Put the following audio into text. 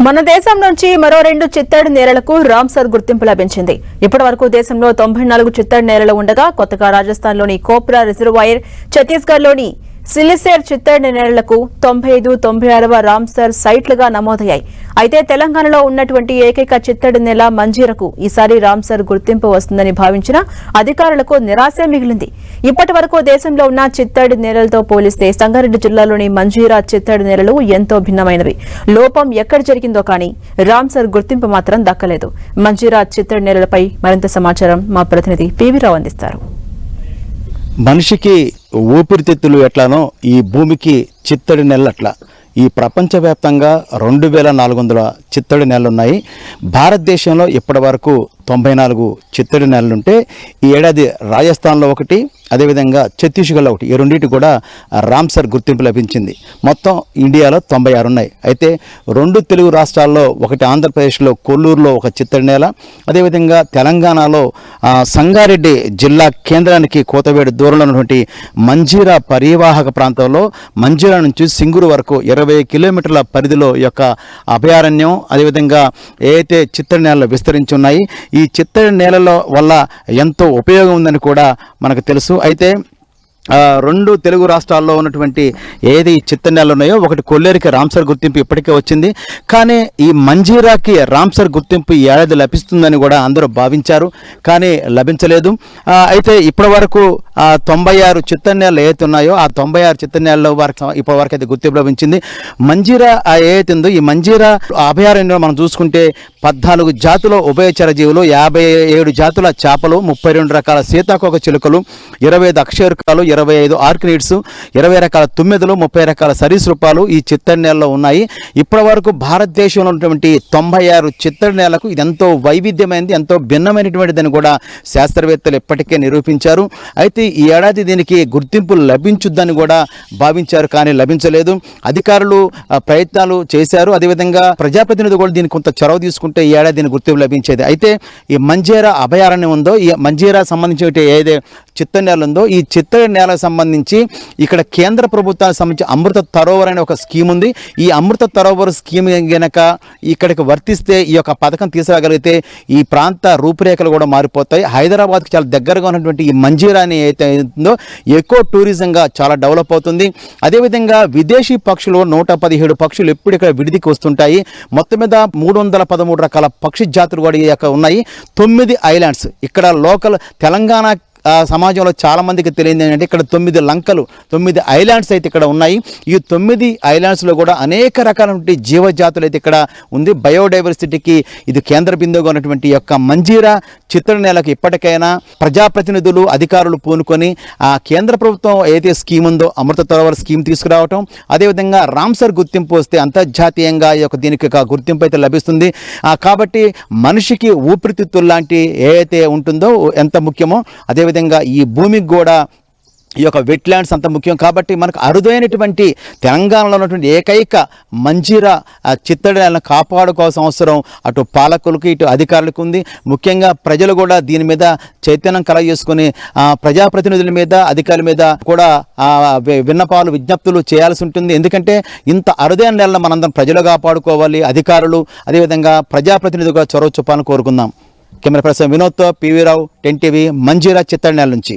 మన దేశం నుంచి మరో 2 చిత్తడి నేలలకు రామ్సర్ గుర్తింపు లభించింది. ఇప్పటివరకు దేశంలో 94 చిత్తడి నేలలు ఉండగా కొత్తగా రాజస్థాన్లోని కోప్రా రిజర్వాయర్, ఛత్తీస్గఢ్లోని సిలిసేర్ చిత్తడి నేలలకు 95, 96వ రామ్సర్ సైట్లుగా నమోదయ్యాయి. అయితే తెలంగాణలో ఉన్నటువంటి ఏకైక చిత్తడి నేల మంజీరకు ఈసారి రామ్సర్ గుర్తింపు వస్తుందని భావించిన అధికారులకు నిరాశే మిగిలింది. ఇప్పటి వరకు దేశంలో ఉన్న చిత్తడి నేలలతో పోలిస్తే సంగారెడ్డి జిల్లాలోని మంజీరా చిత్తడి నేలలు ఎంతో భిన్నమైనవి. లోపం ఎక్కడ జరిగిందో కానీ రామ్సర్ గుర్తింపు మాత్రం దక్కలేదు. మంజీరా చిత్తడి నేలలపై మరింత సమాచారం మా ప్రతినిధి పివి రావు అందిస్తారు. మనిషికి ఊపిరితిత్తులు ఎట్లానో ఈ భూమికి చిత్తడి నెలలు అట్లా. ఈ ప్రపంచవ్యాప్తంగా 2400 చిత్తడి నెలలున్నాయి. భారతదేశంలో ఇప్పటి వరకు 94 చిత్తడి నెలలుంటే ఈ ఏడాది రాజస్థాన్లో ఒకటి, అదేవిధంగా ఛత్తీస్గఢ్లో ఒకటి, ఈ రెండింటి కూడా రామ్సర్ గుర్తింపు లభించింది. మొత్తం ఇండియాలో 96 ఉన్నాయి. అయితే 2 తెలుగు రాష్ట్రాల్లో, ఒకటి ఆంధ్రప్రదేశ్లో కొల్లూరులో ఒక చిత్తడి నేల, అదేవిధంగా తెలంగాణలో సంగారెడ్డి జిల్లా కేంద్రానికి కోతవేడు దూరంలో ఉన్నటువంటి మంజీరా పరివాహక ప్రాంతంలో మంజీరా నుంచి సింగూరు వరకు 20 కిలోమీటర్ల పరిధిలో ఈ యొక్క అభయారణ్యం, అదేవిధంగా ఏదైతే చిత్తడి నేలలు విస్తరించి ఉన్నాయి, ఈ చిత్తడి నేలల వల్ల ఎంతో ఉపయోగం ఉందని కూడా మనకు తెలుసు. అయితే 2 తెలుగు రాష్ట్రాల్లో ఉన్నటువంటి ఏది చిత్తడి నేలలు ఉన్నాయో, ఒకటి కొల్లేరుకి రామ్సర్ గుర్తింపు ఇప్పటికే వచ్చింది. కానీ ఈ మంజీరాకి రామ్సర్ గుర్తింపు ఈ ఏడాది లభిస్తుందని కూడా అందరూ భావించారు, కానీ లభించలేదు. అయితే ఇప్పటి వరకు 96 చిత్తడి నేలలు ఏవైతే ఉన్నాయో ఆ 96 చిత్తడి నేలలో ఇప్పటి వరకు అయితే గుర్తింపు లభించింది. మంజీరా ఏదైతే ఉందో, ఈ మంజీరా అభయారణ్యంలో మనం చూసుకుంటే 14 జాతుల ఉభయచర జీవులు, 57 జాతుల చేపలు, 32 రకాల సీతాకోక చిలుకలు, 25 అక్షయరుకాలు, 25 ఆర్కినిడ్స్, 20 రకాల తుమ్మెదలు, 30 రకాల సరీసృపాలు ఈ చిత్తడి నేలలో ఉన్నాయి. ఇప్పటి వరకు భారతదేశంలో ఉన్నటువంటి 96 చిత్తడి నేలకు ఇది ఎంతో వైవిధ్యమైనది, ఎంతో భిన్నమైనటువంటిదని కూడా శాస్త్రవేత్తలు ఇప్పటికే నిరూపించారు. అయితే ఈ ఏడాది దీనికి గుర్తింపు లభించుద్దని కూడా భావించారు, కానీ లభించలేదు. అధికారులు ప్రయత్నాలు చేశారు, అదేవిధంగా ప్రజాప్రతినిధులు కూడా దీనికి కొంత చొరవ తీసుకుంటే ఈ ఏడాది దీనికి గుర్తింపు లభించేది. అయితే ఈ మంజీరా అభయారణ్యం ఉందో, ఈ మంజీరా సంబంధించి ఏదైతే చిత్తడి నేల ఉందో, ఈ చిత్తడి నేలకు సంబంధించి ఇక్కడ కేంద్ర ప్రభుత్వానికి సంబంధించి అమృత తరోవర్ అనే ఒక స్కీమ్ ఉంది. ఈ అమృత తరోవర్ స్కీమ్ గనక ఇక్కడికి వర్తిస్తే, ఈ యొక్క పథకం తీసుకురాగలిగితే ఈ ప్రాంత రూపురేఖలు కూడా మారిపోతాయి. హైదరాబాద్కి చాలా దగ్గరగా ఉన్నటువంటి ఈ మంజీరా అని ఏదైతే ఉందో ఎకో టూరిజంగా చాలా డెవలప్ అవుతుంది. అదేవిధంగా విదేశీ పక్షులు 117 పక్షులు ఎప్పుడు ఇక్కడ విడిదికి వస్తుంటాయి. మొత్తం మీద 313 రకాల పక్షి జాతులు కూడా ఉన్నాయి. 9 ఐలాండ్స్ ఇక్కడ లోకల్ తెలంగాణ సమాజంలో చాలా మందికి తెలియదు ఏంటంటే ఇక్కడ 9 లంకలు, 9 ఐలాండ్స్ అయితే ఇక్కడ ఉన్నాయి. ఈ 9 ఐలాండ్స్లో కూడా అనేక రకాలైన జీవజాతులు అయితే ఇక్కడ ఉంది. బయోడైవర్సిటీకి ఇది కేంద్ర బిందువుగా ఉన్నటువంటి యొక్క మంజీరా చిత్తడి నేలకు ఇప్పటికైనా ప్రజాప్రతినిధులు, అధికారులు పూనుకొని ఆ కేంద్ర ప్రభుత్వం ఏదైతే స్కీమ్ ఉందో అమృత తరోవర్ స్కీమ్ తీసుకురావటం, అదేవిధంగా రామ్సర్ గుర్తింపు వస్తే అంతర్జాతీయంగా ఈ యొక్క దీనికి గుర్తింపు అయితే లభిస్తుంది. కాబట్టి మనిషికి ఊపిరితిత్తులు లాంటి ఏదైతే ఉంటుందో ఎంత ముఖ్యమో, అదేవిధంగా ఈ భూమికి కూడా ఈ యొక్క వెట్లాండ్స్ అంత ముఖ్యం. కాబట్టి మనకు అరుదైనటువంటి తెలంగాణలో ఉన్నటువంటి ఏకైక మంజీరా చిత్తడి నేలను కాపాడుకోవాల్సిన అవసరం అటు పాలకులకు, ఇటు అధికారులకు ఉంది. ముఖ్యంగా ప్రజలు కూడా దీని మీద చైతన్యం కలగజేసుకుని ప్రజాప్రతినిధుల మీద, అధికారుల మీద కూడా విన్నపాలు, విజ్ఞప్తులు చేయాల్సి ఉంటుంది. ఎందుకంటే ఇంత అరుదైన నేలను మనందరం ప్రజలు కాపాడుకోవాలి, అధికారులు అదేవిధంగా ప్రజాప్రతినిధులుగా చొరవ చూపాలని కోరుకుందాం. కెమెరా పర్సన్ వినోద్తో పివి రావు, 10 టీవీ, మంజీరా చిత్తడి నేల నుంచి.